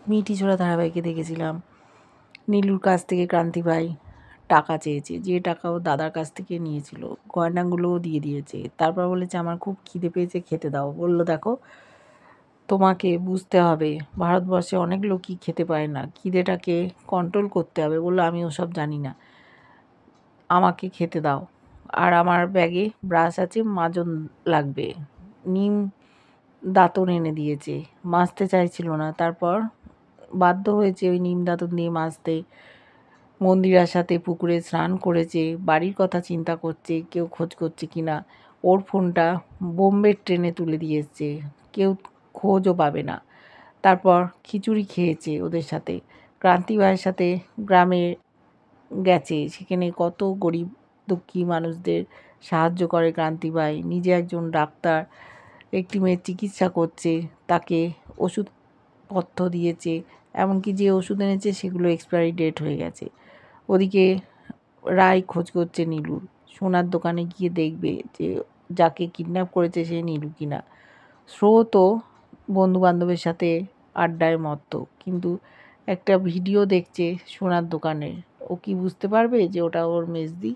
মিঠিছোড়া ধারাবাহিকে দেখেছিলাম নীলুর কাছ থেকে ক্রান্তি ভাই টাকা চেয়েছে, যে টাকা ও দাদার কাছ থেকে নিয়েছিল, গয়নাগুলোও দিয়ে দিয়েছে। তারপর বলেছে আমার খুব খিদে পেয়েছে, খেতে দাও। বলল দেখো তোমাকে বুঝতে হবে, ভারতবর্ষে অনেক লোকই খেতে পায় না, খিদেটাকে কন্ট্রোল করতে হবে। বলল আমি ওসব জানি না, আমাকে খেতে দাও। আর আমার ব্যাগে ব্রাশ আছে, মাজন লাগবে। নিম দাঁতন এনে দিয়েছে, মাজতে চাইছিল না, তারপর বাধ্য হয়েছে ওই নিম দাঁতন দিয়ে মাজতে। মন্দিরার সাথে পুকুরে স্নান করেছে, বাড়ির কথা চিন্তা করছে, কেউ খোঁজ করছে কিনা। ওর ফোনটা বোম্বের ট্রেনে তুলে দিয়ে এসছে, কেউ খোঁজও পাবে না। তারপর খিচুড়ি খেয়েছে ওদের সাথে, ক্রান্তি ভাইয়ের সাথে গ্রামে গেছে, সেখানে কত গরিব দুঃখী মানুষদের সাহায্য করে ক্রান্তি ভাই। নিজে একজন ডাক্তার, একটি মেয়ের চিকিৎসা করছে, তাকে ওষুধপত্র দিয়েছে, এমনকি যে ওষুধ এনেছে সেগুলো এক্সপায়ারি ডেট হয়ে গেছে। ওদিকে রায় খোঁজ করছে নীলুর, সোনার দোকানে গিয়ে দেখবে যে যাকে কিডন্যাপ করেছে সে নীলু কিনা। স্রোতও বন্ধুবান্ধবের সাথে আড্ডায় মত্ত, কিন্তু একটা ভিডিও দেখছে সোনার দোকানের। ও কি বুঝতে পারবে যে ওটা ওর মেজদি?